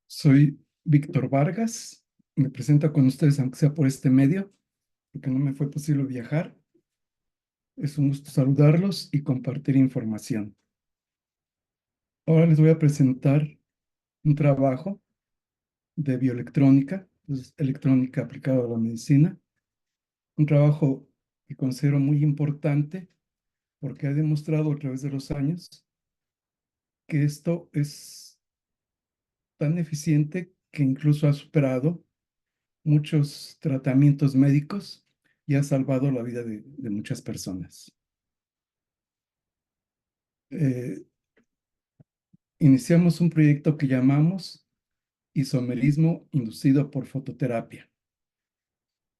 Soy Víctor Vargas. Me presento con ustedes, aunque sea por este medio, porque no me fue posible viajar. Es un gusto saludarlos y compartir información. Ahora les voy a presentar un trabajo de bioelectrónica, pues, electrónica aplicada a la medicina. Un trabajo que considero muy importante porque ha demostrado a través de los años que esto es tan eficiente que incluso ha superado muchos tratamientos médicos y ha salvado la vida de muchas personas. Eh, Iniciamos un proyecto que llamamos isomerismo inducido por fototerapia.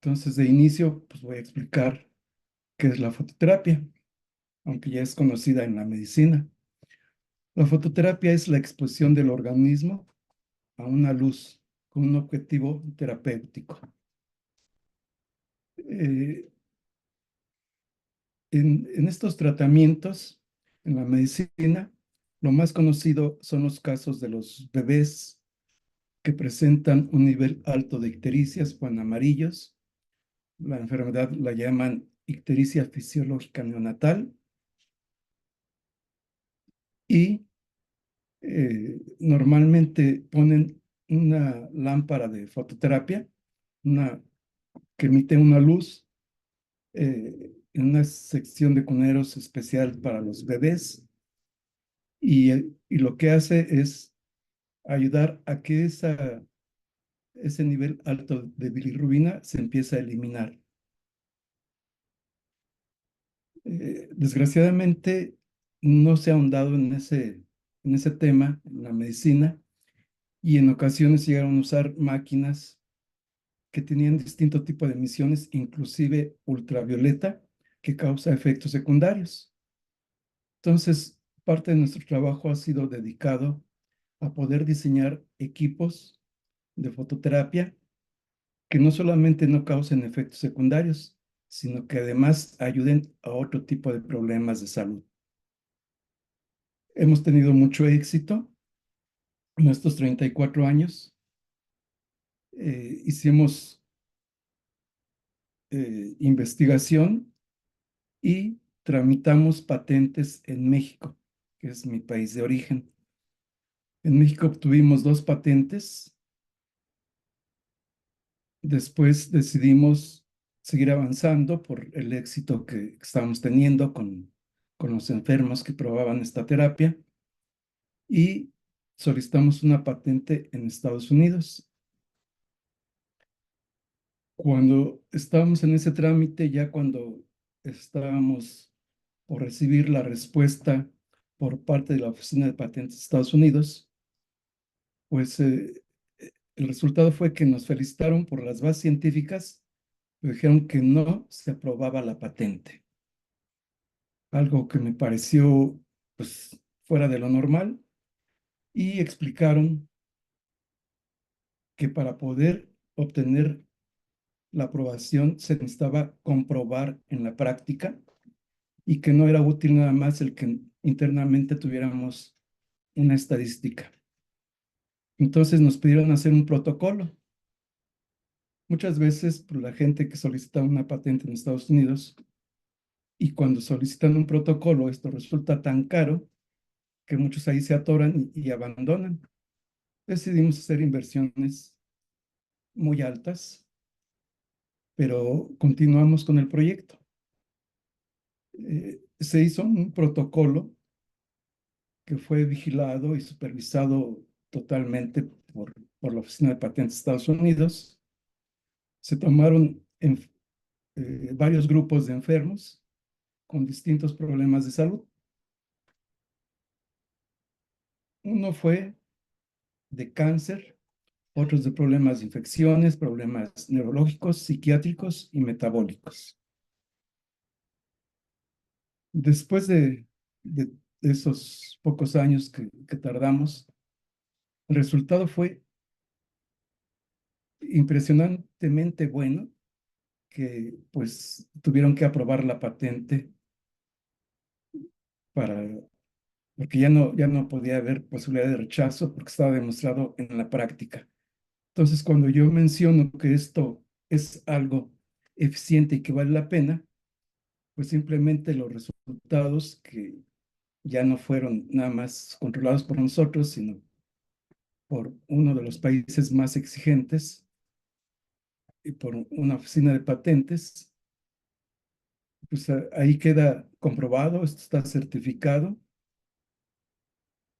Entonces, de inicio, pues voy a explicar qué es la fototerapia, aunque ya es conocida en la medicina. La fototerapia es la exposición del organismo a una luz con un objetivo terapéutico. Eh, en estos tratamientos, en la medicina, lo más conocido son los casos de los bebés que presentan un nivel alto de ictericias o en amarillos. La enfermedad la llaman ictericia fisiológica neonatal y normalmente ponen una lámpara de fototerapia, una, que emite una luz en una sección de cuneros especial para los bebés y lo que hace es ayudar a que ese nivel alto de bilirrubina se empiece a eliminar. Desgraciadamente no se ha ahondado en ese tema en la medicina y en ocasiones llegaron a usar máquinas que tenían distinto tipo de emisiones, inclusive ultravioleta, que causa efectos secundarios. Entonces, parte de nuestro trabajo ha sido dedicado a poder diseñar equipos de fototerapia que no solamente no causen efectos secundarios, sino que además ayuden a otro tipo de problemas de salud. Hemos tenido mucho éxito en estos 34 años. Hicimos investigación y tramitamos patentes en México, que es mi país de origen. En México obtuvimos 2 patentes. Después decidimos seguir avanzando por el éxito que estábamos teniendo con los enfermos que probaban esta terapia y solicitamos una patente en Estados Unidos. Cuando estábamos en ese trámite, ya cuando estábamos por recibir la respuesta por parte de la Oficina de Patentes de Estados Unidos, pues el resultado fue que nos felicitaron por las bases científicas, pero dijeron que no se aprobaba la patente. Algo que me pareció pues fuera de lo normal y explicaron que para poder obtener la aprobación se necesitaba comprobar en la práctica y que no era útil nada más el que internamente tuviéramos una estadística. Entonces nos pidieron hacer un protocolo. Muchas veces por la gente que solicita una patente en Estados Unidos y cuando solicitan un protocolo esto resulta tan caro que muchos ahí se atoran y abandonan. Decidimos hacer inversiones muy altas, pero continuamos con el proyecto. Se hizo un protocolo que fue vigilado y supervisado totalmente por la Oficina de Patentes de Estados Unidos. Se tomaron varios grupos de enfermos con distintos problemas de salud. Uno fue de cáncer, otros de problemas de infecciones, problemas neurológicos, psiquiátricos y metabólicos. Después de esos pocos años que tardamos, el resultado fue impresionantemente bueno, que pues tuvieron que aprobar la patente para porque ya no podía haber posibilidad de rechazo porque estaba demostrado en la práctica. Entonces, cuando yo menciono que esto es algo eficiente y que vale la pena, pues simplemente los resultados que ya no fueron nada más controlados por nosotros, sino por uno de los países más exigentes y por una oficina de patentes, pues ahí queda comprobado, esto está certificado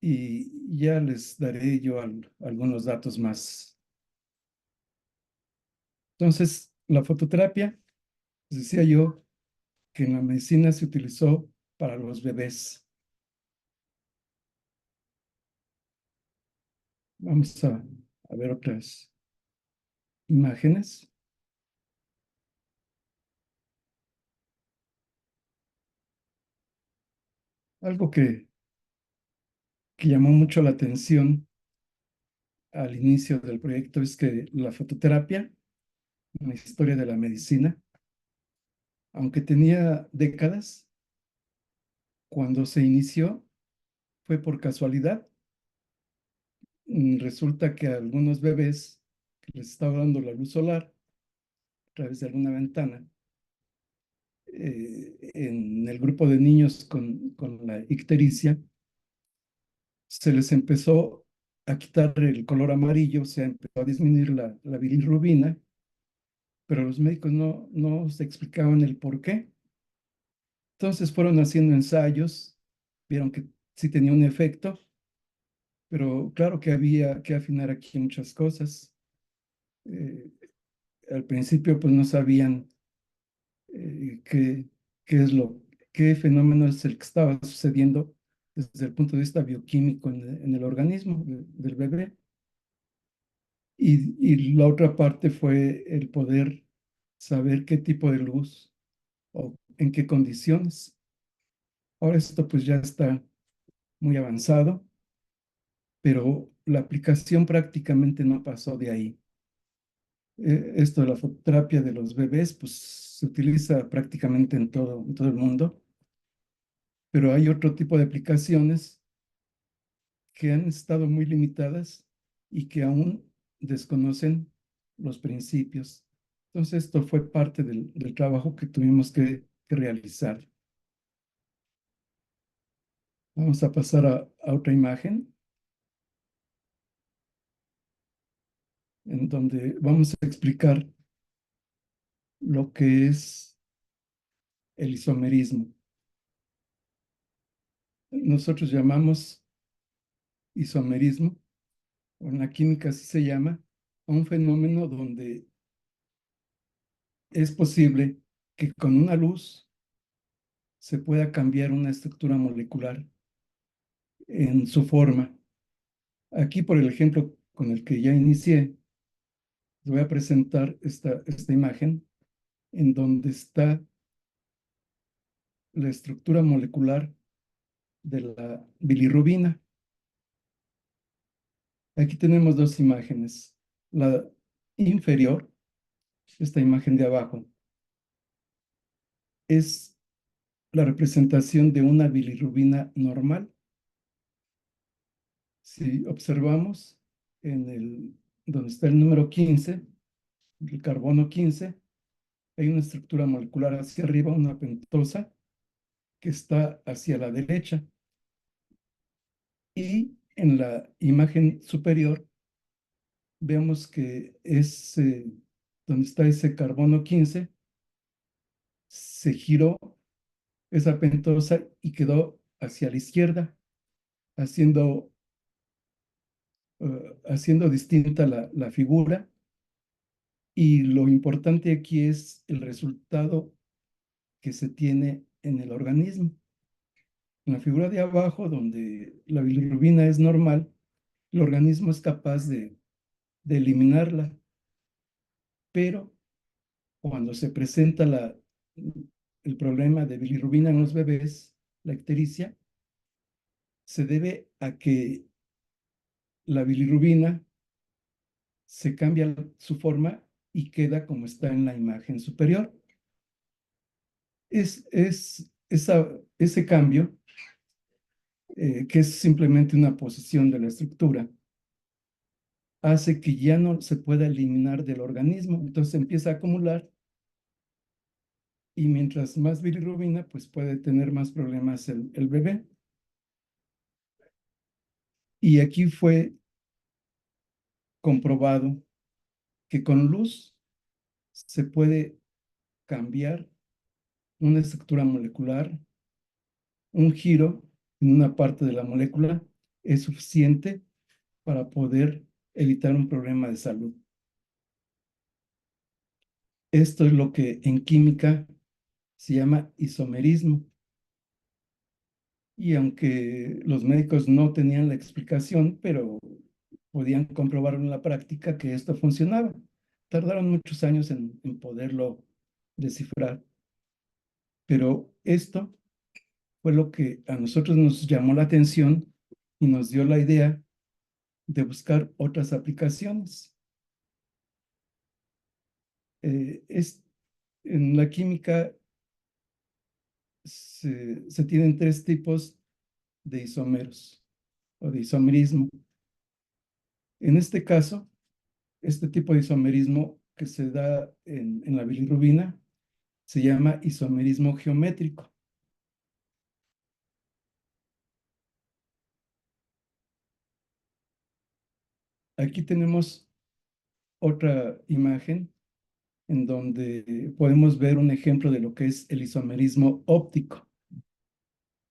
y ya les daré yo algunos datos más. Entonces, la fototerapia, pues decía yo que en la medicina se utilizó para los bebés. Vamos a ver otras imágenes. Algo que llamó mucho la atención al inicio del proyecto es que la fototerapia, en la historia de la medicina, aunque tenía décadas, cuando se inició fue por casualidad. Resulta que a algunos bebés que les estaba dando la luz solar a través de alguna ventana, en el grupo de niños con la ictericia, se les empezó a quitar el color amarillo, se empezó a disminuir la bilirrubina, pero los médicos no se explicaban el por qué. Entonces fueron haciendo ensayos, vieron que sí tenía un efecto, pero claro que había que afinar aquí muchas cosas. Eh, Al principio pues no sabían qué, qué es qué fenómeno es el que estaba sucediendo desde el punto de vista bioquímico en el organismo del bebé. Y la otra parte fue el poder saber qué tipo de luz o en qué condiciones. Ahora esto pues ya está muy avanzado, pero la aplicación prácticamente no pasó de ahí. Esto de la fototerapia de los bebés pues se utiliza prácticamente en todo el mundo, pero hay otro tipo de aplicaciones que han estado muy limitadas y que aún desconocen los principios. Entonces, esto fue parte del trabajo que tuvimos que realizar. Vamos a pasar a otra imagen en donde vamos a explicar lo que es el isomerismo. Nosotros llamamos isomerismo, o en la química así se llama, a un fenómeno donde es posible que con una luz se pueda cambiar una estructura molecular en su forma. Aquí, por el ejemplo con el que ya inicié, les voy a presentar esta imagen en donde está la estructura molecular de la bilirrubina. Aquí tenemos dos imágenes. La inferior, esta imagen de abajo, es la representación de una bilirrubina normal. Si observamos donde está el número 15, el carbono 15, hay una estructura molecular hacia arriba, una pentosa, que está hacia la derecha. Y en la imagen superior vemos que donde está ese carbono 15, se giró esa pentosa y quedó hacia la izquierda, haciendo, haciendo distinta la figura. Y lo importante aquí es el resultado que se tiene en el organismo. En la figura de abajo, donde la bilirrubina es normal, el organismo es capaz de eliminarla, pero cuando se presenta el problema de bilirrubina en los bebés, la ictericia, se debe a que la bilirrubina se cambia su forma y queda como está en la imagen superior. Ese cambio que es simplemente una posición de la estructura, hace que ya no se pueda eliminar del organismo. Entonces empieza a acumular y mientras más bilirrubina, pues puede tener más problemas el bebé. Y aquí fue comprobado que con luz se puede cambiar una estructura molecular, un giro en una parte de la molécula es suficiente para poder evitar un problema de salud. Esto es lo que en química se llama isomerismo. Y aunque los médicos no tenían la explicación, pero podían comprobar en la práctica que esto funcionaba. Tardaron muchos años en poderlo descifrar, pero esto fue lo que a nosotros nos llamó la atención y nos dio la idea de buscar otras aplicaciones. En la química se tienen tres tipos de isómeros o de isomerismo. En este caso, este tipo de isomerismo que se da en la bilirrubina se llama isomerismo geométrico. Aquí tenemos otra imagen en donde podemos ver un ejemplo de lo que es el isomerismo óptico.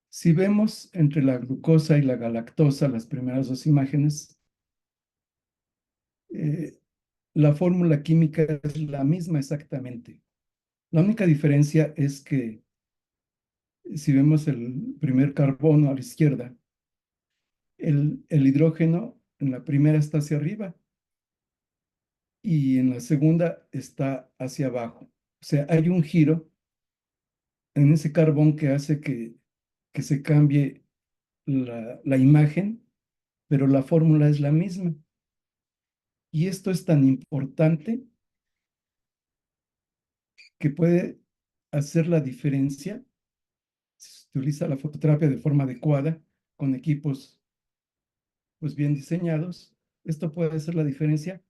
Si vemos entre la glucosa y la galactosa, las primeras dos imágenes, eh, la fórmula química es la misma exactamente. La única diferencia es que si vemos el primer carbono a la izquierda, el hidrógeno en la primera está hacia arriba y en la segunda está hacia abajo. O sea, hay un giro en ese carbón que hace que se cambie la imagen, pero la fórmula es la misma. Y esto es tan importante que puede hacer la diferencia si se utiliza la fototerapia de forma adecuada con equipos pues bien diseñados. Esto puede hacer la diferencia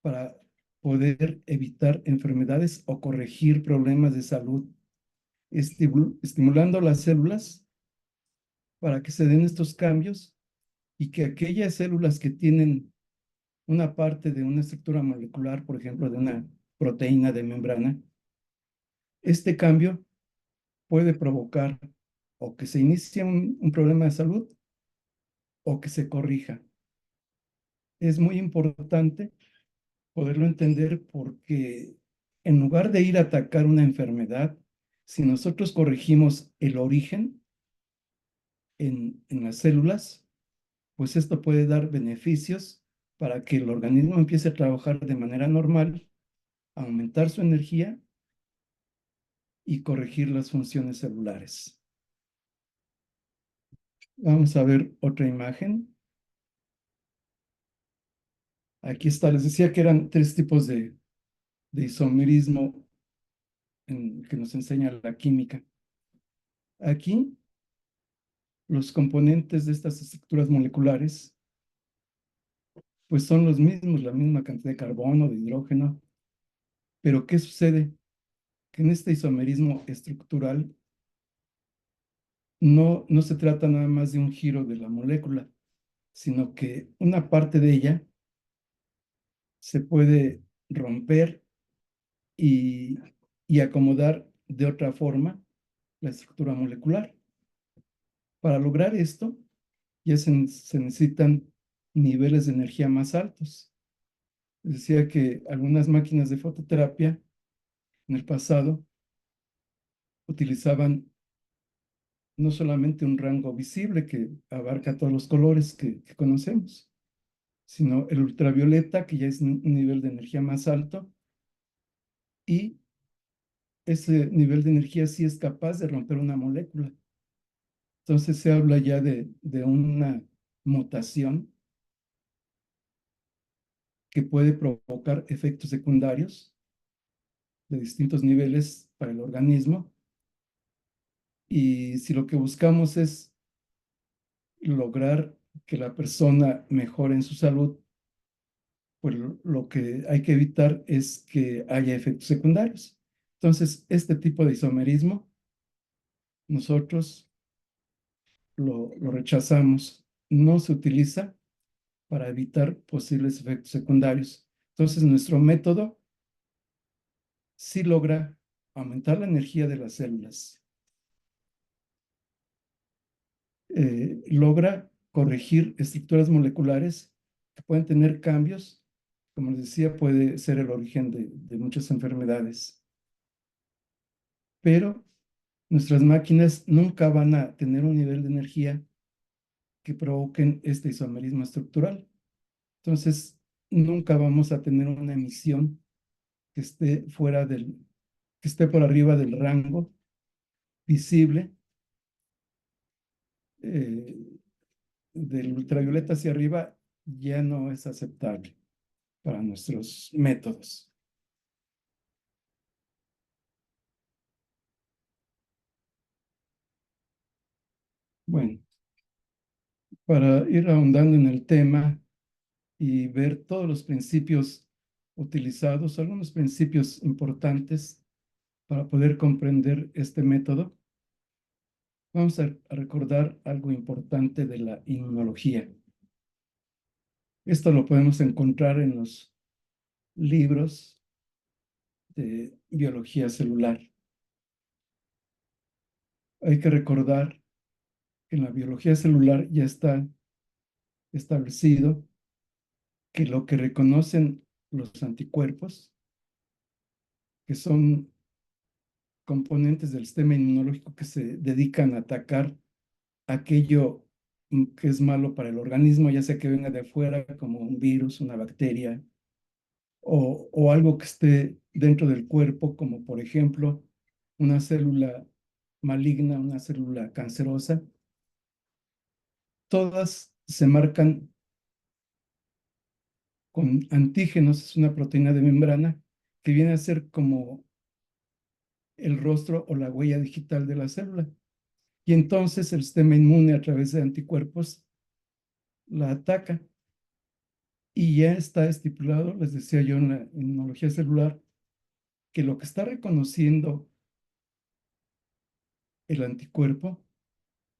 para poder evitar enfermedades o corregir problemas de salud, estimulando las células para que se den estos cambios y que aquellas células que tienen una parte de una estructura molecular, por ejemplo, de una proteína de membrana, este cambio puede provocar o que se inicie un problema de salud o que se corrija. Es muy importante poderlo entender porque en lugar de ir a atacar una enfermedad, si nosotros corregimos el origen en las células, pues esto puede dar beneficios para que el organismo empiece a trabajar de manera normal, aumentar su energía y corregir las funciones celulares. Vamos a ver otra imagen. Aquí está, les decía que eran tres tipos de isomerismo que nos enseña la química. Aquí, los componentes de estas estructuras moleculares, pues son los mismos, la misma cantidad de carbono, de hidrógeno. Pero ¿qué sucede? Que en este isomerismo estructural no se trata nada más de un giro de la molécula, sino que una parte de ella se puede romper y, y acomodar de otra forma la estructura molecular. Para lograr esto, ya se necesitan niveles de energía más altos. Decía que algunas máquinas de fototerapia en el pasado utilizaban no solamente un rango visible que abarca todos los colores que conocemos, sino el ultravioleta, que ya es un nivel de energía más alto, y ese nivel de energía sí es capaz de romper una molécula. Entonces se habla ya de una mutación que puede provocar efectos secundarios de distintos niveles para el organismo. Y si lo que buscamos es lograr que la persona mejore en su salud, pues lo que hay que evitar es que haya efectos secundarios. Entonces, este tipo de isomerismo, nosotros lo rechazamos. No se utiliza para evitar posibles efectos secundarios. Entonces, nuestro método sí logra aumentar la energía de las células, logra corregir estructuras moleculares que pueden tener cambios. Como les decía, puede ser el origen de muchas enfermedades, pero nuestras máquinas nunca van a tener un nivel de energía que provoquen este isomerismo estructural. Entonces, nunca vamos a tener una emisión que esté que esté por arriba del rango visible, eh, del ultravioleta hacia arriba, ya no es aceptable para nuestros métodos. Bueno, para ir ahondando en el tema y ver todos los principios utilizados, algunos principios importantes para poder comprender este método, vamos a recordar algo importante de la inmunología. Esto lo podemos encontrar en los libros de biología celular. Hay que recordar que en la biología celular ya está establecido que lo que reconocen los anticuerpos, que son componentes del sistema inmunológico que se dedican a atacar aquello que es malo para el organismo, ya sea que venga de afuera, como un virus, una bacteria, o algo que esté dentro del cuerpo, como por ejemplo una célula maligna, una célula cancerosa. Todas se marcan con antígenos, es una proteína de membrana que viene a ser como el rostro o la huella digital de la célula. Y entonces el sistema inmune a través de anticuerpos la ataca. Y ya está estipulado, les decía yo en la inmunología celular, que lo que está reconociendo el anticuerpo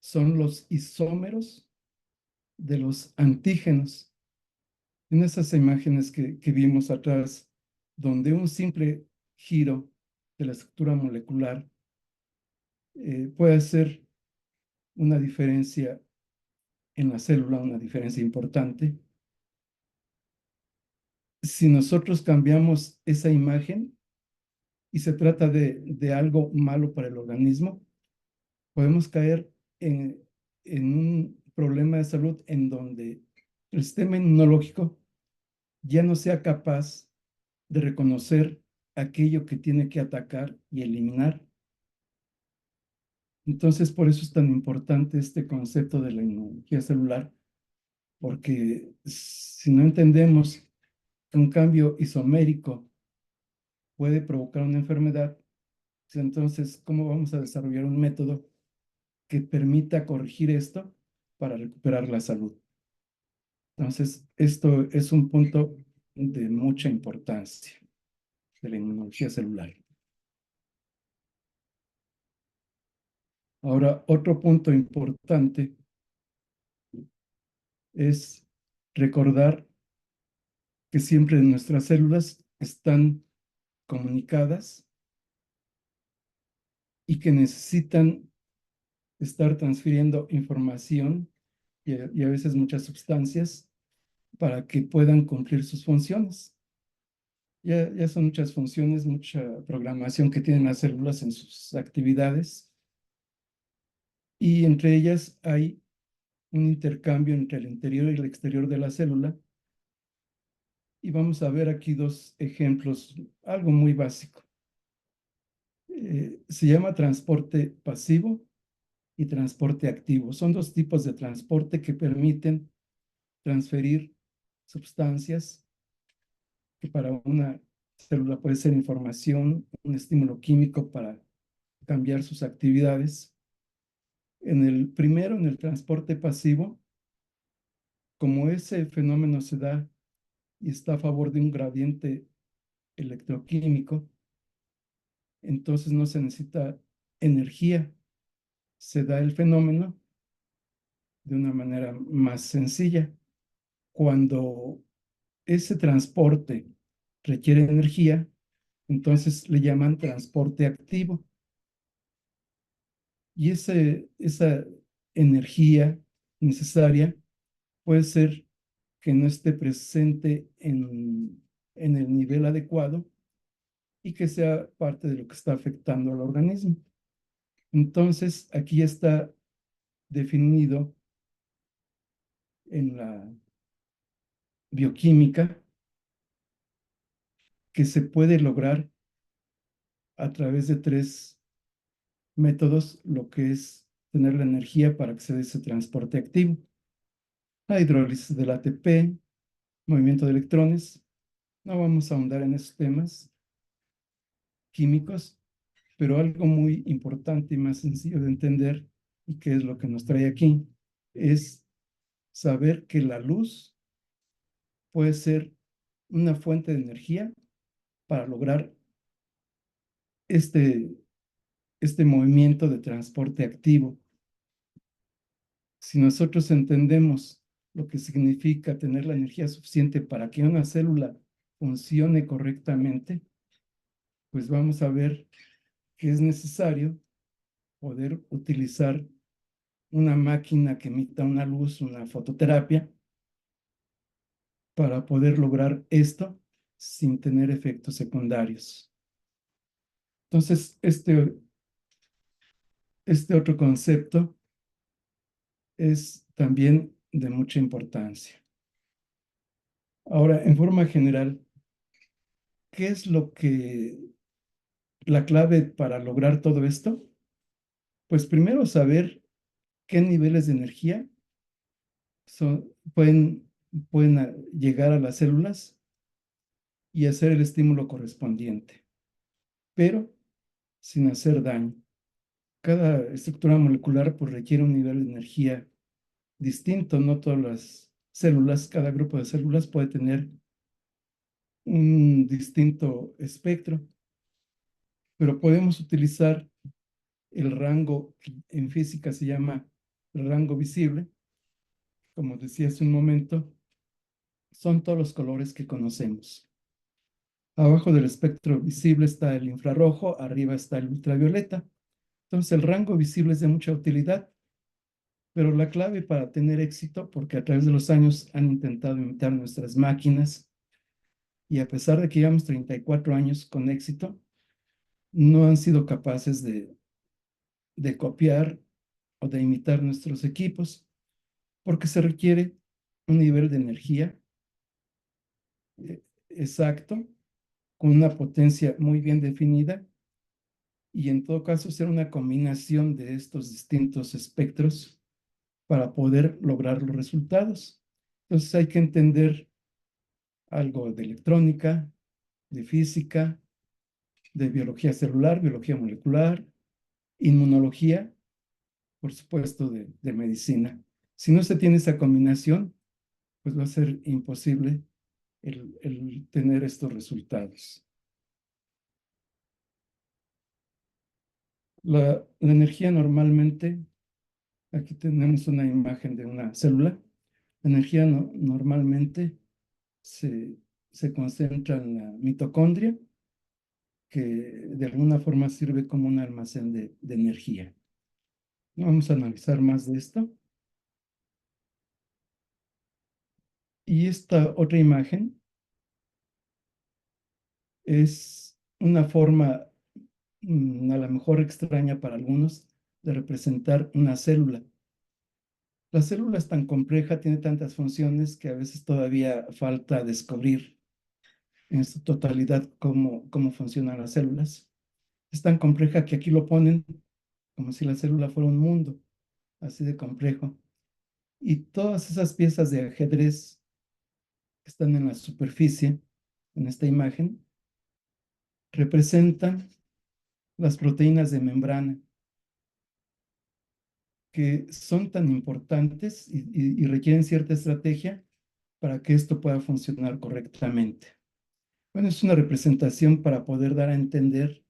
son los isómeros de los antígenos. En esas imágenes que vimos atrás, donde un simple giro de la estructura molecular puede hacer una diferencia en la célula, una diferencia importante. Si nosotros cambiamos esa imagen y se trata de algo malo para el organismo, podemos caer en un problema de salud en donde el sistema inmunológico ya no sea capaz de reconocer aquello que tiene que atacar y eliminar. Entonces, por eso es tan importante este concepto de la inmunología celular, porque si no entendemos que un cambio isomérico puede provocar una enfermedad, pues entonces, ¿cómo vamos a desarrollar un método que permita corregir esto para recuperar la salud? Entonces, esto es un punto de mucha importancia de la inmunología celular. Ahora, otro punto importante es recordar que siempre nuestras células están comunicadas y que necesitan estar transfiriendo información y a veces muchas sustancias para que puedan cumplir sus funciones. Ya son muchas funciones, mucha programación que tienen las células en sus actividades y entre ellas hay un intercambio entre el interior y el exterior de la célula. Y vamos a ver aquí dos ejemplos, algo muy básico. Se llama transporte pasivo y transporte activo. Son dos tipos de transporte que permiten transferir sustancias que para una célula puede ser información, un estímulo químico para cambiar sus actividades. En el primero, en el transporte pasivo, como ese fenómeno se da y está a favor de un gradiente electroquímico, entonces no se necesita energía. Se da el fenómeno de una manera más sencilla. Cuando ese transporte requiere energía, entonces le llaman transporte activo. Y esa energía necesaria puede ser que no esté presente en el nivel adecuado y que sea parte de lo que está afectando al organismo. Entonces, aquí está definido en la bioquímica que se puede lograr a través de tres métodos lo que es tener la energía para que se dé ese transporte activo. La hidrólisis del ATP, movimiento de electrones. No vamos a ahondar en esos temas químicos, pero algo muy importante y más sencillo de entender, y que es lo que nos trae aquí, es saber que la luz puede ser una fuente de energía para lograr este, este movimiento de transporte activo. Si nosotros entendemos lo que significa tener la energía suficiente para que una célula funcione correctamente, pues vamos a ver que es necesario poder utilizar una máquina que emita una luz, una fototerapia, para poder lograr esto sin tener efectos secundarios. Entonces, este otro concepto es también de mucha importancia. Ahora, en forma general, ¿qué es la clave para lograr todo esto? Pues primero saber qué niveles de energía pueden llegar a las células y hacer el estímulo correspondiente, pero sin hacer daño. Cada estructura molecular pues, requiere un nivel de energía distinto. No todas las células, cada grupo de células puede tener un distinto espectro, pero podemos utilizar el rango que en física se llama rango visible. Como decía hace un momento, son todos los colores que conocemos. Abajo del espectro visible está el infrarrojo, arriba está el ultravioleta. Entonces el rango visible es de mucha utilidad, pero la clave para tener éxito, porque a través de los años han intentado imitar nuestras máquinas, y a pesar de que llevamos 34 años con éxito, no han sido capaces de copiar o de imitar nuestros equipos, porque se requiere un nivel de energía exacto, con una potencia muy bien definida, y en todo caso ser una combinación de estos distintos espectros para poder lograr los resultados. Entonces hay que entender algo de electrónica, de física, de biología celular, biología molecular, inmunología, por supuesto, de medicina. Si no se tiene esa combinación, pues va a ser imposible el tener estos resultados. La energía normalmente, aquí tenemos una imagen de una célula. La energía normalmente se concentra en la mitocondria, que de alguna forma sirve como un almacén de energía. Vamos a analizar más de esto. Y esta otra imagen es una forma a lo mejor extraña para algunos de representar una célula. La célula es tan compleja, tiene tantas funciones que a veces todavía falta descubrir en su totalidad cómo funcionan las células. Es tan compleja que aquí lo ponen como si la célula fuera un mundo, así de complejo. Y todas esas piezas de ajedrez que están en la superficie, en esta imagen, representan las proteínas de membrana. que son tan importantes y requieren cierta estrategia para que esto pueda funcionar correctamente. Bueno, es una representación para poder dar a entender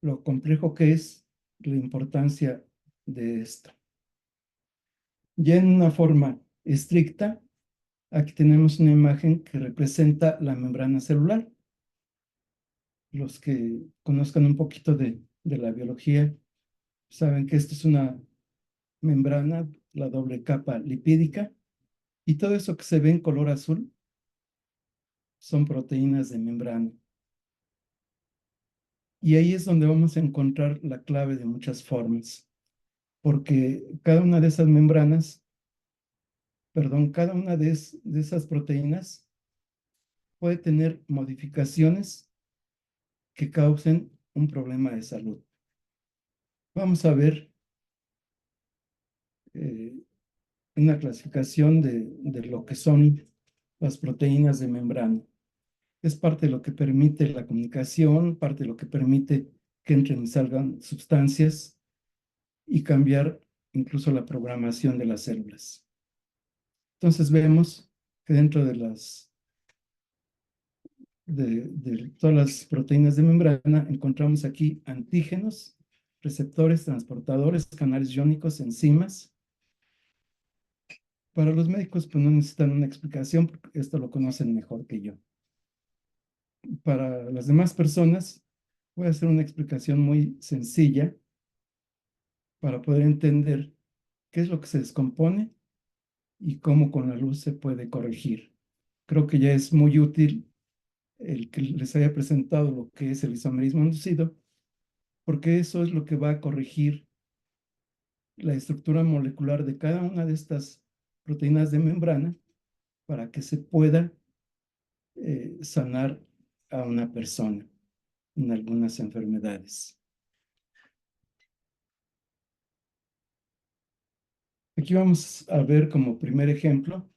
lo complejo que es la importancia de esto. Ya en una forma estricta, aquí tenemos una imagen que representa la membrana celular. Los que conozcan un poquito de la biología saben que esto es una membrana, la doble capa lipídica, y todo eso que se ve en color azul son proteínas de membrana. Y ahí es donde vamos a encontrar la clave de muchas formas, porque cada una de esas membranas, perdón, cada una de esas proteínas puede tener modificaciones que causen un problema de salud. Vamos a ver eh, una clasificación de lo que son las proteínas de membrana. Es parte de lo que permite la comunicación, parte de lo que permite que entren y salgan sustancias y cambiar incluso la programación de las células. Entonces vemos que dentro de todas las proteínas de membrana encontramos aquí antígenos, receptores, transportadores, canales iónicos, enzimas. Para los médicos, pues no necesitan una explicación porque esto lo conocen mejor que yo. Para las demás personas, voy a hacer una explicación muy sencilla para poder entender qué es lo que se descompone y cómo con la luz se puede corregir. Creo que ya es muy útil el que les haya presentado lo que es el isomerismo inducido, porque eso es lo que va a corregir la estructura molecular de cada una de estas proteínas de membrana para que se pueda sanar a una persona en algunas enfermedades. Aquí vamos a ver como primer ejemplo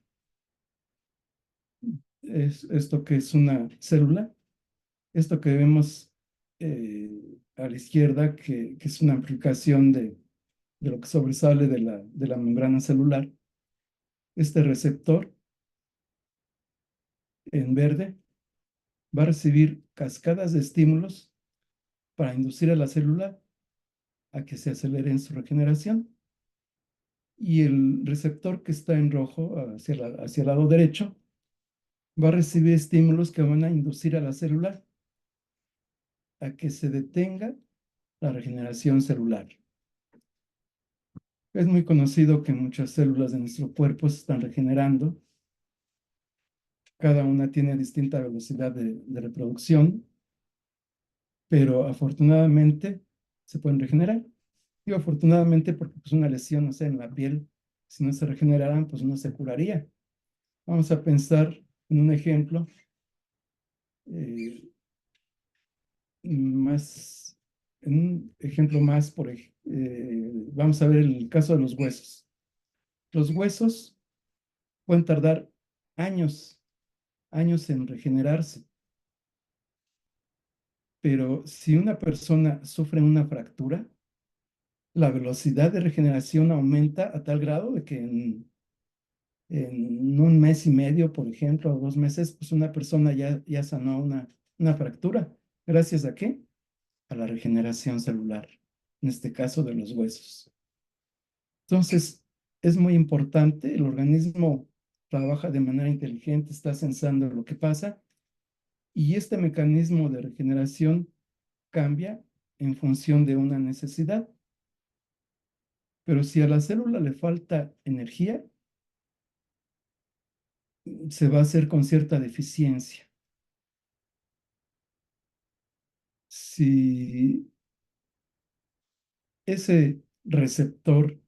es esto que es una célula. Esto que vemos a la izquierda, que es una amplificación de lo que sobresale de la membrana celular. Este receptor en verde va a recibir cascadas de estímulos para inducir a la célula a que se acelere en su regeneración. Y el receptor que está en rojo hacia el lado derecho va a recibir estímulos que van a inducir a la célula a que se detenga la regeneración celular. Es muy conocido que muchas células de nuestro cuerpo se están regenerando. Cada una tiene distinta velocidad de reproducción, pero afortunadamente se pueden regenerar. Digo afortunadamente porque pues una lesión, no sé, en la piel, si no se regeneraran, pues no se curaría. Vamos a pensar en un ejemplo eh, más, en un ejemplo más, vamos a ver el caso de los huesos. Los huesos pueden tardar años, años en regenerarse, pero si una persona sufre una fractura, la velocidad de regeneración aumenta a tal grado de que en un mes y medio, por ejemplo, o 2 meses, pues una persona ya sanó una fractura. ¿Gracias a qué? A la regeneración celular, en este caso de los huesos. Entonces, es muy importante, el organismo trabaja de manera inteligente, está sensando lo que pasa, y este mecanismo de regeneración cambia en función de una necesidad. Pero si a la célula le falta energía, se va a hacer con cierta deficiencia. Si ese receptor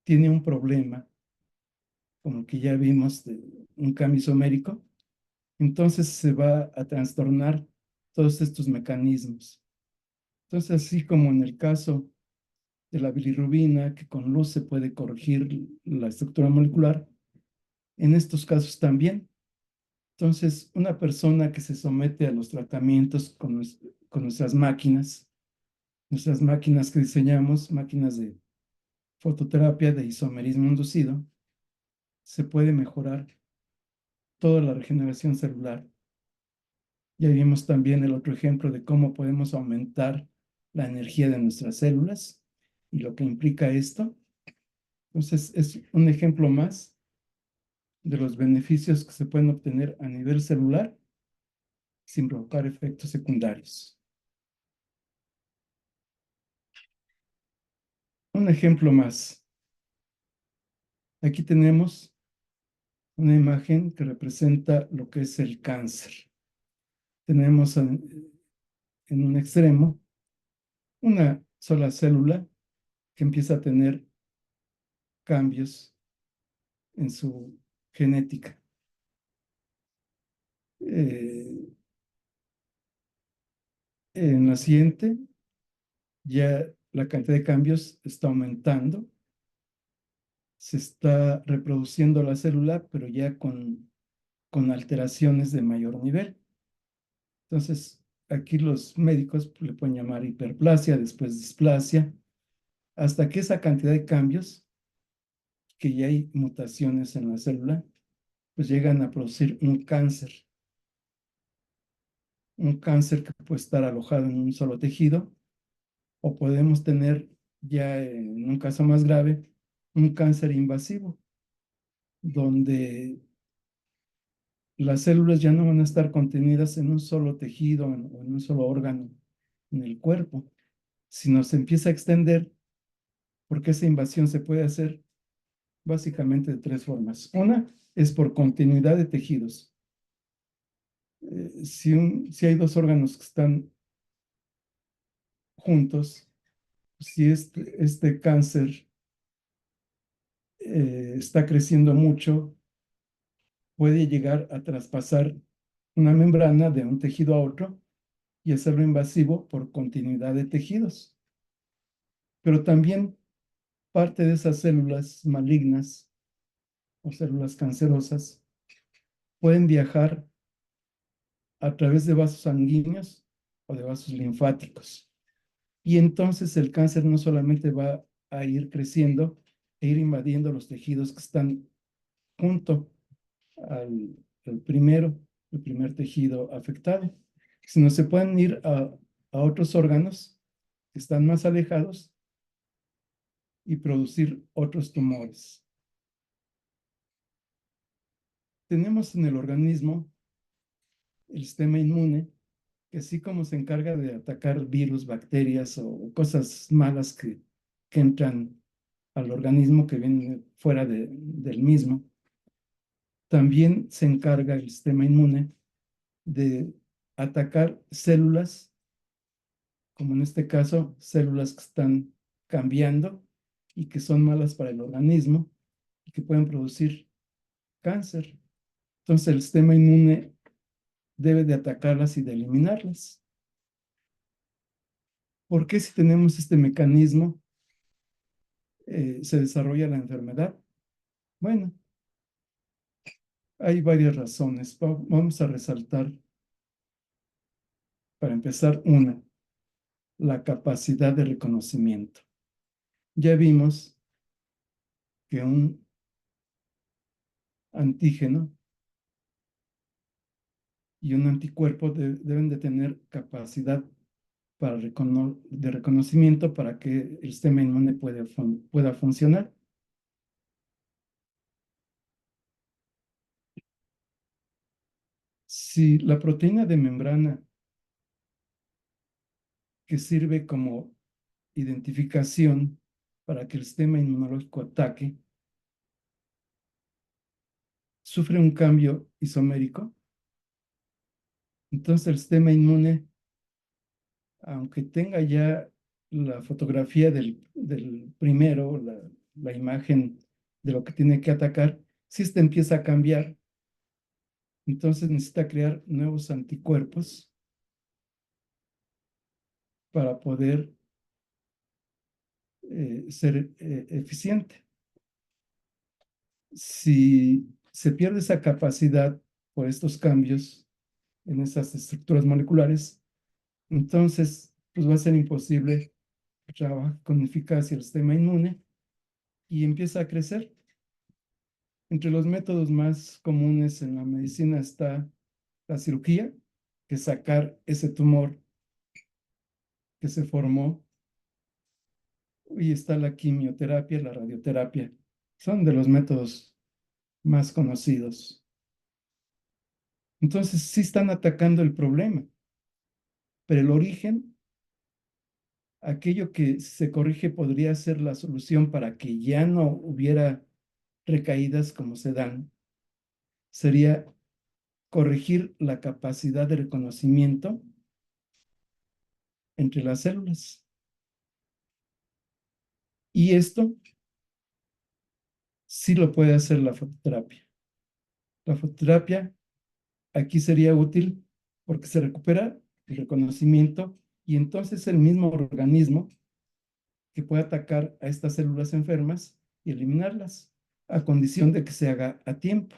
tiene un problema, como que ya vimos de un cambio isomérico, entonces se va a trastornar todos estos mecanismos. Entonces, así como en el caso de la bilirrubina, que con luz se puede corregir la estructura molecular, en estos casos también. Entonces, una persona que se somete a los tratamientos con nuestras máquinas que diseñamos, máquinas fototerapia de isomerismo inducido, se puede mejorar toda la regeneración celular. Ya vimos también el otro ejemplo de cómo podemos aumentar la energía de nuestras células y lo que implica esto. Entonces, es un ejemplo más de los beneficios que se pueden obtener a nivel celular sin provocar efectos secundarios. Un ejemplo más. Aquí tenemos una imagen que representa lo que es el cáncer. Tenemos en un extremo una sola célula que empieza a tener cambios en su genética. Eh, en la siguiente, ya la cantidad de cambios está aumentando, se está reproduciendo la célula, pero ya con alteraciones de mayor nivel. Entonces, aquí los médicos le pueden llamar hiperplasia, después displasia, hasta que esa cantidad de cambios, que ya hay mutaciones en la célula, pues llegan a producir un cáncer que puede estar alojado en un solo tejido, o podemos tener ya en un caso más grave, un cáncer invasivo, donde las células ya no van a estar contenidas en un solo tejido o en un solo órgano en el cuerpo, sino se empieza a extender, porque esa invasión se puede hacer básicamente de tres formas. Una es por continuidad de tejidos. Si hay dos órganos que están juntos, si este cáncer está creciendo mucho, puede llegar a traspasar una membrana de un tejido a otro y hacerlo invasivo por continuidad de tejidos. Pero también parte de esas células malignas o células cancerosas pueden viajar a través de vasos sanguíneos o de vasos linfáticos. Y entonces el cáncer no solamente va a ir creciendo e ir invadiendo los tejidos que están junto al, al primero, el primer tejido afectado, sino se pueden ir a otros órganos que están más alejados y producir otros tumores. Tenemos en el organismo el sistema inmune, que así como se encarga de atacar virus, bacterias o cosas malas que entran al organismo, que vienen fuera del mismo, también se encarga el sistema inmune de atacar células, como en este caso, células que están cambiando y que son malas para el organismo y que pueden producir cáncer. Entonces el sistema inmune debe de atacarlas y de eliminarlas. ¿Por qué si tenemos este mecanismo se desarrolla la enfermedad? Bueno, hay varias razones. Vamos a resaltar, para empezar, una, la capacidad de reconocimiento. Ya vimos que un antígeno y un anticuerpo deben de tener capacidad de reconocimiento para que el sistema inmune pueda funcionar. Si la proteína de membrana que sirve como identificación para que el sistema inmunológico ataque, sufre un cambio isomérico, entonces el sistema inmune, aunque tenga ya la fotografía del primero, la imagen de lo que tiene que atacar, si este empieza a cambiar, entonces necesita crear nuevos anticuerpos para poder ser eficiente. Si se pierde esa capacidad por estos cambios en esas estructuras moleculares, entonces pues va a ser imposible que trabaje con eficacia el sistema inmune y empieza a crecer. Entre los métodos más comunes en la medicina está la cirugía, que es sacar ese tumor que se formó, y está la quimioterapia, la radioterapia. Son de los métodos más conocidos. Entonces, sí están atacando el problema, pero el origen, aquello que se corrige podría ser la solución para que ya no hubiera recaídas como se dan, sería corregir la capacidad de reconocimiento entre las células. Y esto sí lo puede hacer la fototerapia. La fototerapia aquí sería útil porque se recupera el reconocimiento y entonces el mismo organismo que puede atacar a estas células enfermas y eliminarlas, a condición de que se haga a tiempo.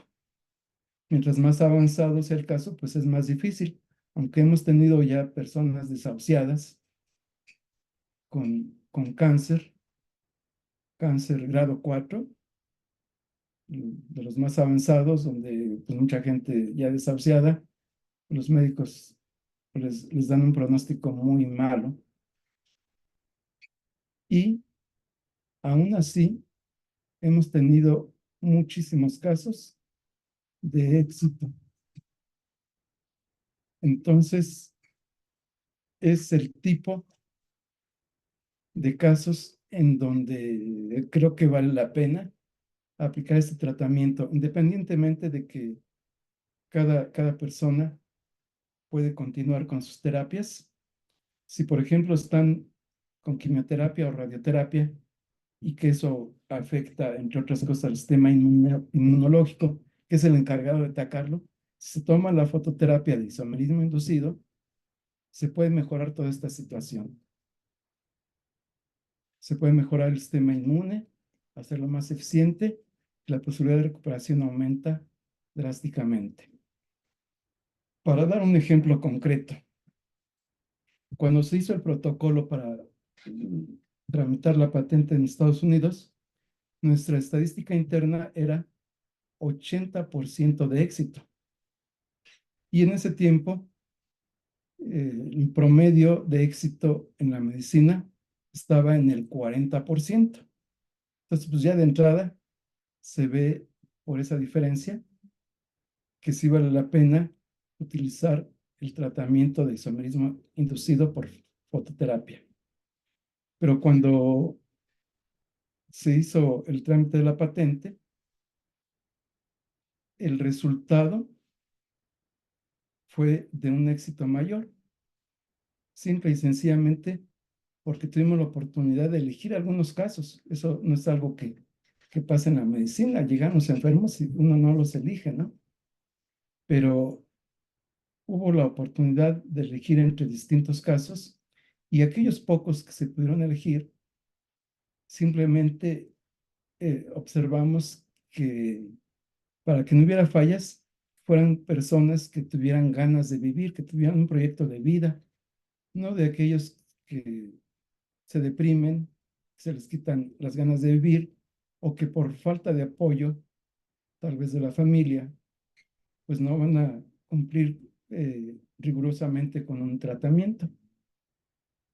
Mientras más avanzado sea el caso, pues es más difícil, aunque hemos tenido ya personas desahuciadas con cáncer grado 4, de los más avanzados, donde pues, mucha gente ya desahuciada, los médicos les dan un pronóstico muy malo. Y aún así, hemos tenido muchísimos casos de éxito. Entonces, es el tipo de casos en donde creo que vale la pena aplicar este tratamiento, independientemente de que cada persona puede continuar con sus terapias. Si, por ejemplo, están con quimioterapia o radioterapia y que eso afecta, entre otras cosas, al sistema inmunológico, que es el encargado de atacarlo, si se toma la fototerapia de isomerismo inducido, se puede mejorar toda esta situación. Se puede mejorar el sistema inmune, hacerlo más eficiente, y la posibilidad de recuperación aumenta drásticamente. Para dar un ejemplo concreto, cuando se hizo el protocolo para tramitar la patente en Estados Unidos, nuestra estadística interna era 80% de éxito. Y en ese tiempo, el promedio de éxito en la medicina estaba en el 40%. Entonces, pues ya de entrada se ve por esa diferencia que sí vale la pena utilizar el tratamiento de isomerismo inducido por fototerapia. Pero cuando se hizo el trámite de la patente, el resultado fue de un éxito mayor, simple y sencillamente porque tuvimos la oportunidad de elegir algunos casos. Eso no es algo que pasa en la medicina. Llegan los enfermos y uno no los elige, ¿no? Pero hubo la oportunidad de elegir entre distintos casos y aquellos pocos que se pudieron elegir, simplemente observamos que para que no hubiera fallas, fueran personas que tuvieran ganas de vivir, que tuvieran un proyecto de vida, no de aquellos que se deprimen, se les quitan las ganas de vivir o que por falta de apoyo, tal vez de la familia, pues no van a cumplir rigurosamente con un tratamiento.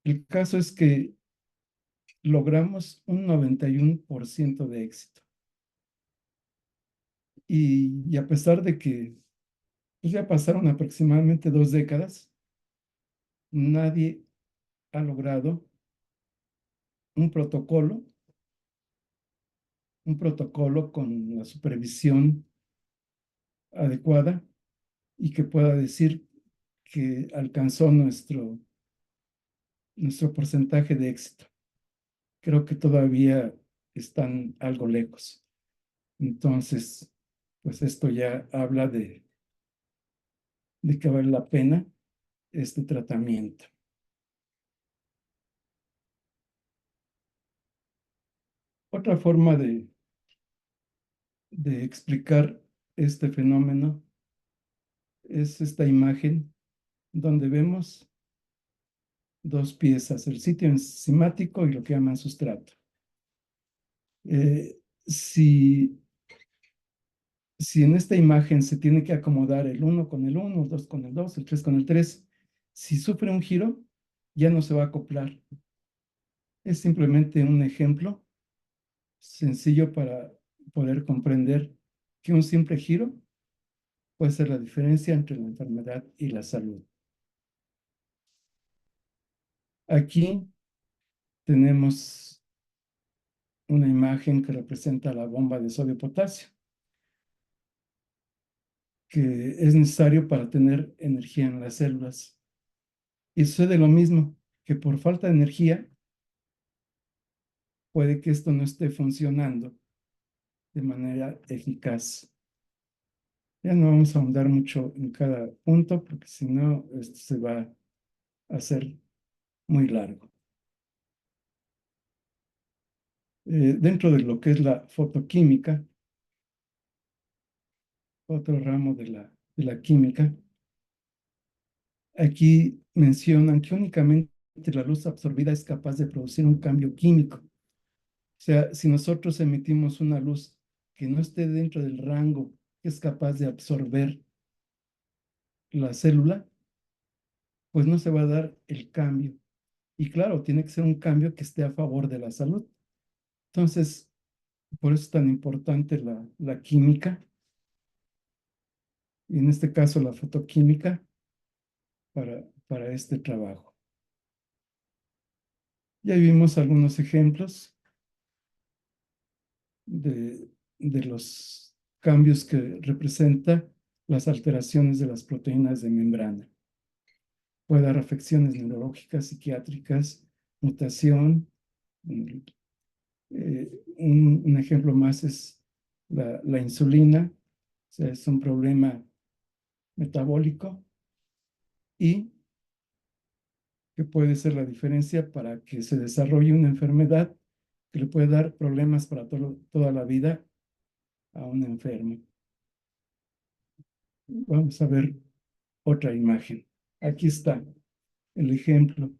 El caso es que logramos un 91% de éxito. Y a pesar de que pues ya pasaron aproximadamente 2 décadas, nadie ha logrado un protocolo, un protocolo con la supervisión adecuada y que pueda decir que alcanzó nuestro porcentaje de éxito. Creo que todavía están algo lejos. Entonces, pues esto ya habla de que vale la pena este tratamiento. Otra forma de explicar este fenómeno es esta imagen donde vemos dos piezas, el sitio enzimático y lo que llaman sustrato. Si, si en esta imagen se tiene que acomodar el 1 con el 1, el 2 con el 2, el 3 con el 3, si sufre un giro, ya no se va a acoplar. Es simplemente un ejemplo sencillo para poder comprender que un simple giro puede ser la diferencia entre la enfermedad y la salud. Aquí tenemos una imagen que representa la bomba de sodio-potasio, que es necesario para tener energía en las células. Y sucede lo mismo, que por falta de energía puede que esto no esté funcionando de manera eficaz. Ya no vamos a ahondar mucho en cada punto, porque si no, esto se va a hacer muy largo. Dentro de lo que es la fotoquímica, otro ramo de la química, aquí mencionan que únicamente la luz absorbida es capaz de producir un cambio químico. O sea, si nosotros emitimos una luz que no esté dentro del rango que es capaz de absorber la célula, pues no se va a dar el cambio. Y claro, tiene que ser un cambio que esté a favor de la salud. Entonces, por eso es tan importante la química, y en este caso la fotoquímica, para este trabajo. Ya vimos algunos ejemplos de los cambios que representa las alteraciones de las proteínas de membrana. Puede dar afecciones neurológicas, psiquiátricas, mutación. Un ejemplo más es la insulina, o sea, es un problema metabólico y que puede ser la diferencia para que se desarrolle una enfermedad que le puede dar problemas para toda la vida a un enfermo. Vamos a ver otra imagen. Aquí está el ejemplo.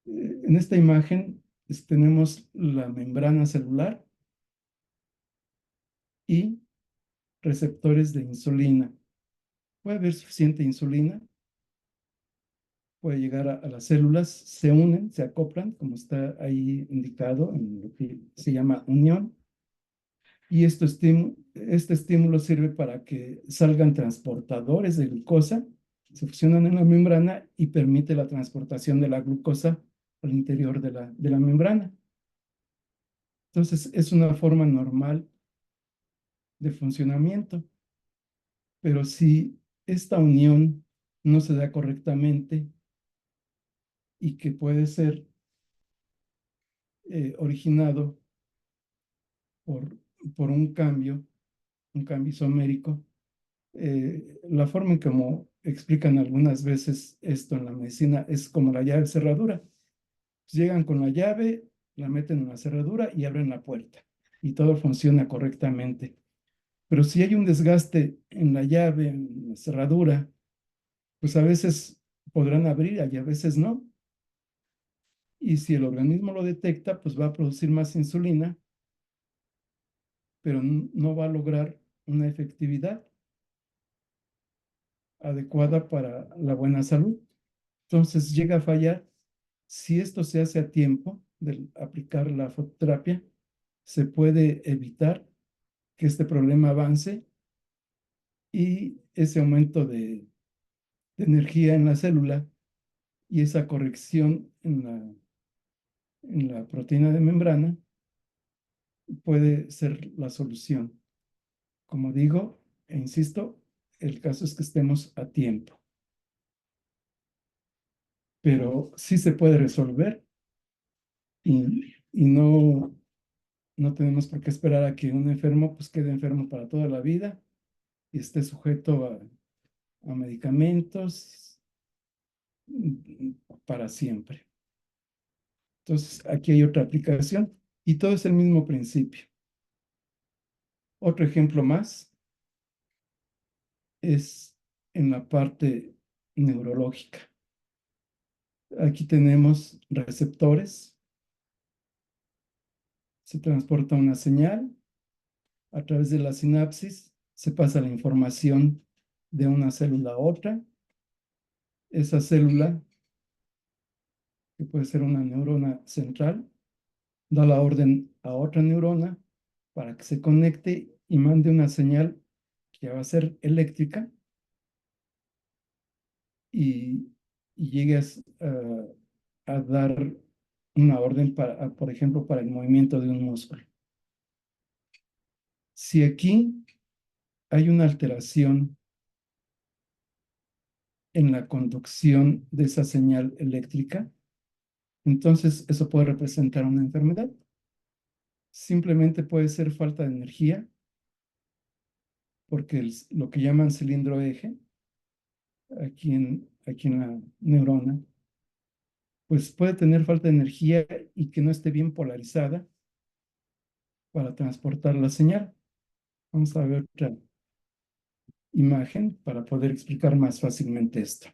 En esta imagen tenemos la membrana celular y receptores de insulina. Puede haber suficiente insulina, puede llegar a las células, se unen, se acoplan, como está ahí indicado en lo que se llama unión, y este estímulo sirve para que salgan transportadores de glucosa, se fusionan en la membrana y permite la transportación de la glucosa al interior de la membrana. Entonces, es una forma normal de funcionamiento, pero si esta unión no se da correctamente y que puede ser originado por, por un cambio isomérico, la forma en como explican algunas veces esto en la medicina es como la llave cerradura. Llegan con la llave, la meten en la cerradura y abren la puerta y todo funciona correctamente. Pero si hay un desgaste en la llave, en la cerradura, pues a veces podrán abrir y a veces no. Y si el organismo lo detecta, pues va a producir más insulina, pero no va a lograr una efectividad adecuada para la buena salud. Entonces llega a fallar. Si esto se hace a tiempo de aplicar la fototerapia, se puede evitar que este problema avance y ese aumento de energía en la célula y esa corrección en la proteína de membrana puede ser la solución. Como digo, e insisto, el caso es que estemos a tiempo, pero sí se puede resolver y no tenemos por qué esperar a que un enfermo pues quede enfermo para toda la vida y esté sujeto a medicamentos para siempre. Entonces, aquí hay otra aplicación y todo es el mismo principio. Otro ejemplo más es en la parte neurológica. Aquí tenemos receptores Se transporta una señal, a través de la sinapsis se pasa la información de una célula a otra. Esa célula, que puede ser una neurona central, da la orden a otra neurona para que se conecte y mande una señal que va a ser eléctrica y, y llegue a dar una orden para, por ejemplo, para el movimiento de un músculo. Si aquí hay una alteración en la conducción de esa señal eléctrica, entonces eso puede representar una enfermedad. Simplemente puede ser falta de energía, porque lo que llaman cilindro eje, aquí en la neurona, pues puede tener falta de energía y que no esté bien polarizada para transportar la señal. Vamos a ver otra imagen para poder explicar más fácilmente esto.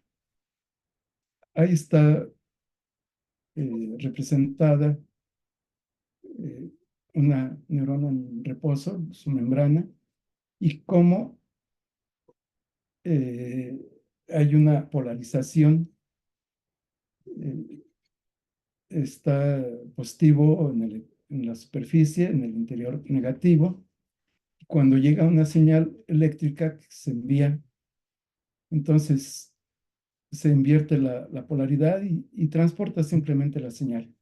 Ahí está representada una neurona en reposo, su membrana, y cómo hay una polarización, eh, está positivo en la superficie, en el interior negativo. Cuando llega una señal eléctrica que se envía, entonces se invierte la polaridad y transporta simplemente la señal.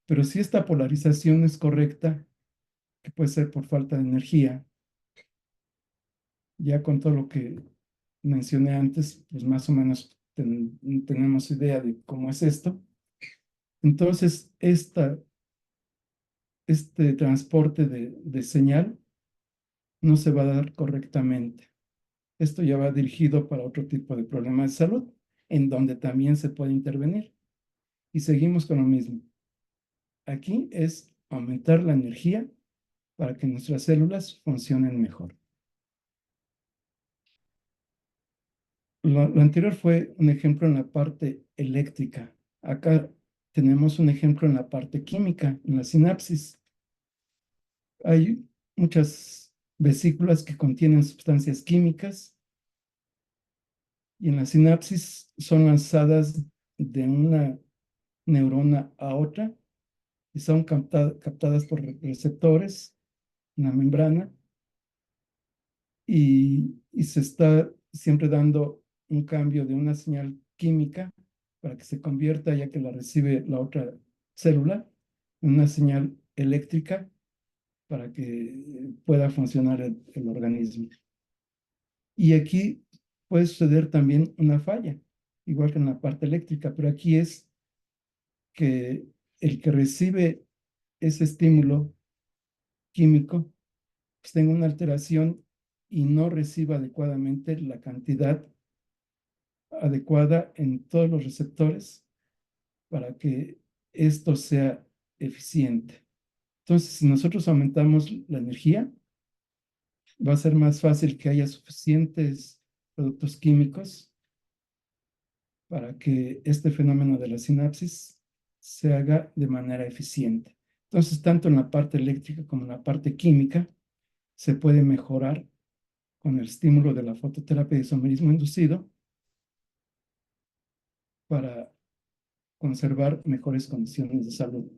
Pero si esta polarización es correcta, que puede ser por falta de energía, ya con todo lo que mencioné antes, pues más o menos tenemos idea de cómo es esto. Entonces, este transporte de señal no se va a dar correctamente. Esto ya va dirigido para otro tipo de problemas de salud, en donde también se puede intervenir. Y seguimos con lo mismo. Aquí es aumentar la energía para que nuestras células funcionen mejor. Lo anterior fue un ejemplo en la parte eléctrica. Acá tenemos un ejemplo en la parte química, en la sinapsis. Hay muchas vesículas que contienen sustancias químicas y en la sinapsis son lanzadas de una neurona a otra y son captadas por receptores en la membrana y se está siempre dando un cambio de una señal química para que se convierta, ya que la recibe la otra célula, en una señal eléctrica para que pueda funcionar el organismo. Y aquí puede suceder también una falla, igual que en la parte eléctrica, pero aquí es que el que recibe ese estímulo químico pues tenga una alteración y no reciba adecuadamente la cantidad adecuada en todos los receptores para que esto sea eficiente. Entonces, si nosotros aumentamos la energía, va a ser más fácil que haya suficientes productos químicos para que este fenómeno de la sinapsis se haga de manera eficiente. Entonces, tanto en la parte eléctrica como en la parte química, se puede mejorar con el estímulo de la fototerapia de isomerismo inducido para conservar mejores condiciones de salud.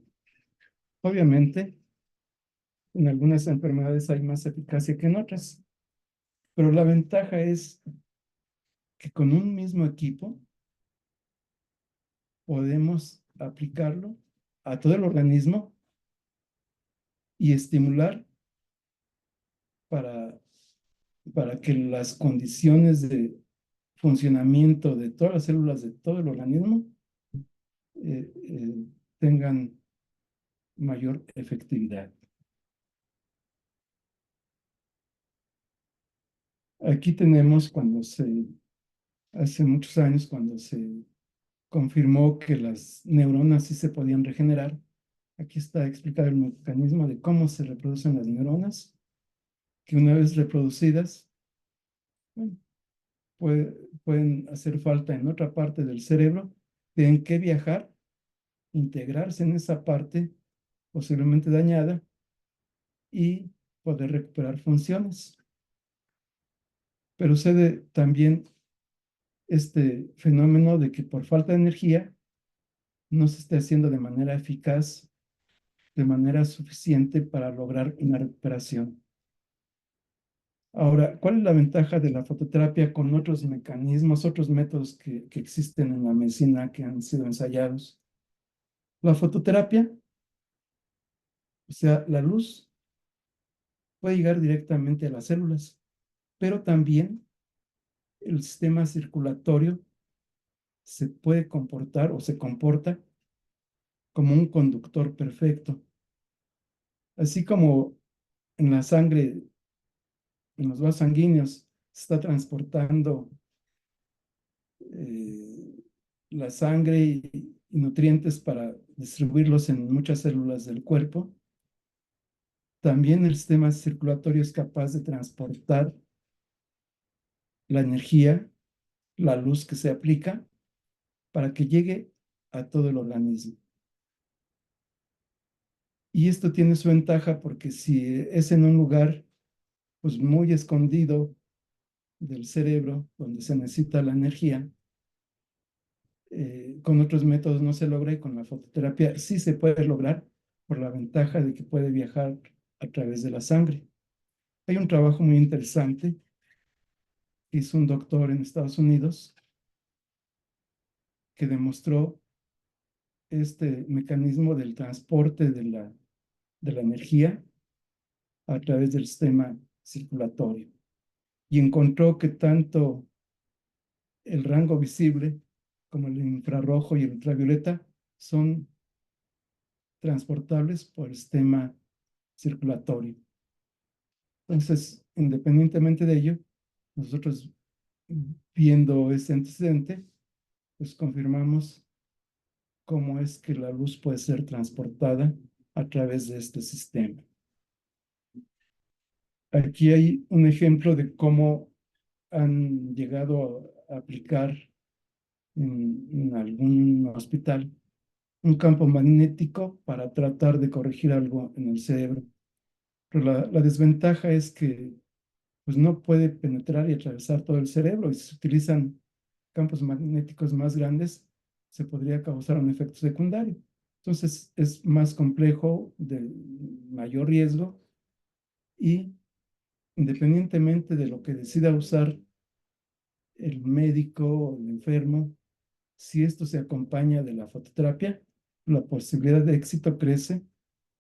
Obviamente, en algunas enfermedades hay más eficacia que en otras, pero la ventaja es que con un mismo equipo podemos aplicarlo a todo el organismo y estimular para, para que las condiciones de funcionamiento de todas las células de todo el organismo eh, eh, tengan mayor efectividad. Aquí tenemos hace muchos años, cuando se confirmó que las neuronas sí se podían regenerar. Aquí está explicado el mecanismo de cómo se reproducen las neuronas, que una vez reproducidas, bueno, pueden hacer falta en otra parte del cerebro, tienen que viajar, integrarse en esa parte posiblemente dañada y poder recuperar funciones. Pero sucede también este fenómeno de que por falta de energía no se esté haciendo de manera eficaz, de manera suficiente para lograr una recuperación. Ahora, ¿cuál es la ventaja de la fototerapia con otros mecanismos, otros métodos que existen en la medicina que han sido ensayados? La fototerapia, o sea, la luz puede llegar directamente a las células, pero también el sistema circulatorio se puede comportar o se comporta como un conductor perfecto. Así como en la sangre, en los vasos sanguíneos, se está transportando eh, la sangre y nutrientes para distribuirlos en muchas células del cuerpo, también el sistema circulatorio es capaz de transportar la energía, la luz que se aplica, para que llegue a todo el organismo. Y esto tiene su ventaja porque si es en un lugar pues muy escondido del cerebro donde se necesita la energía, con otros métodos no se logra y con la fototerapia sí se puede lograr por la ventaja de que puede viajar a través de la sangre. Hay un trabajo muy interesante que hizo un doctor en Estados Unidos que demostró este mecanismo del transporte de la energía a través del sistema circulatorio y encontró que tanto el rango visible como el infrarrojo y el ultravioleta son transportables por el sistema circulatorio. Entonces, independientemente de ello, nosotros viendo este antecedente, pues confirmamos cómo es que la luz puede ser transportada a través de este sistema. Aquí hay un ejemplo de cómo han llegado a aplicar en algún hospital un campo magnético para tratar de corregir algo en el cerebro. Pero la desventaja es que pues, no puede penetrar y atravesar todo el cerebro y si se utilizan campos magnéticos más grandes, se podría causar un efecto secundario. Entonces es más complejo, de mayor riesgo y independientemente de lo que decida usar el médico o el enfermo, si esto se acompaña de la fototerapia, la posibilidad de éxito crece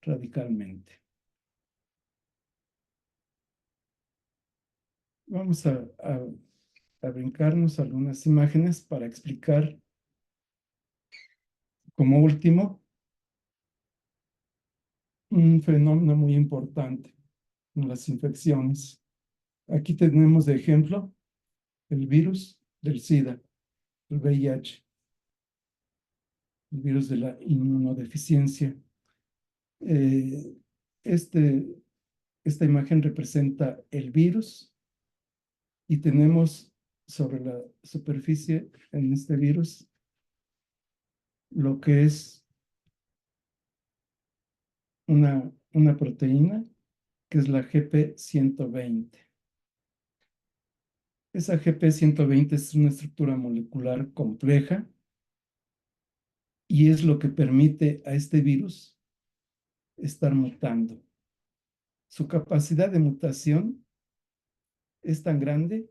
radicalmente. Vamos a brincarnos algunas imágenes para explicar, como último, un fenómeno muy importante en las infecciones. Aquí tenemos de ejemplo el virus del SIDA, el VIH, el virus de la inmunodeficiencia. Eh, este, esta imagen representa el virus y tenemos sobre la superficie en este virus lo que es una proteína que es la GP120. Esa GP120 es una estructura molecular compleja y es lo que permite a este virus estar mutando. Su capacidad de mutación es tan grande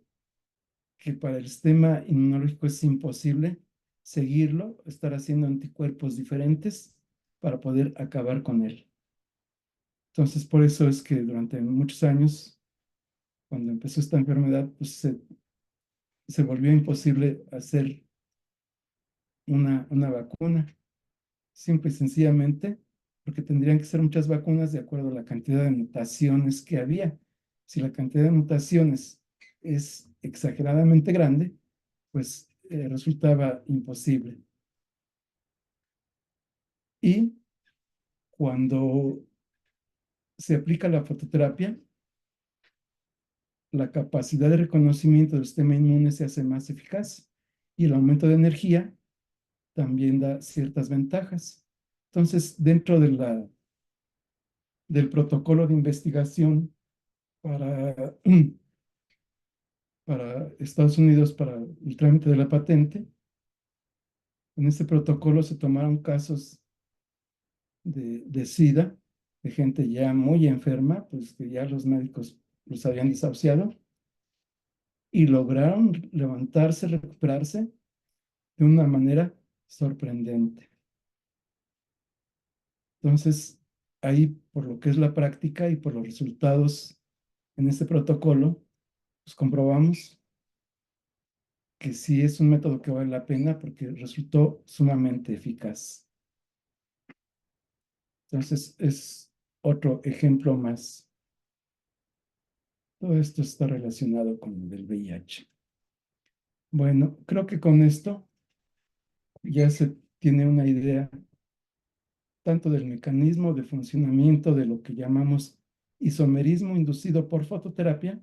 que para el sistema inmunológico es imposible seguirlo, estar haciendo anticuerpos diferentes para poder acabar con él. Entonces, por eso es que durante muchos años, cuando empezó esta enfermedad, pues se volvió imposible hacer una vacuna, simple y sencillamente, porque tendrían que ser muchas vacunas de acuerdo a la cantidad de mutaciones que había. Si la cantidad de mutaciones es exageradamente grande, pues resultaba imposible. Y cuando se aplica la fototerapia, la capacidad de reconocimiento del sistema inmune se hace más eficaz y el aumento de energía también da ciertas ventajas. Entonces, dentro de del protocolo de investigación para, para Estados Unidos para el trámite de la patente. En este protocolo se tomaron casos de SIDA, de gente ya muy enferma, pues que ya los médicos los habían desahuciado, y lograron levantarse, recuperarse de una manera sorprendente. Entonces, ahí, por lo que es la práctica y por los resultados en este protocolo, pues comprobamos que sí es un método que vale la pena porque resultó sumamente eficaz. Entonces, es otro ejemplo más. Todo esto está relacionado con el VIH. Bueno, creo que con esto ya se tiene una idea tanto del mecanismo de funcionamiento de lo que llamamos isomerismo inducido por fototerapia,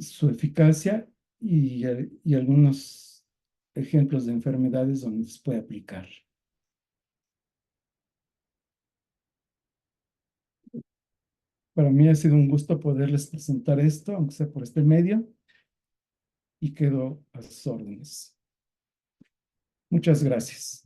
su eficacia y algunos ejemplos de enfermedades donde se puede aplicar. Para mí ha sido un gusto poderles presentar esto, aunque sea por este medio, y quedo a sus órdenes. Muchas gracias.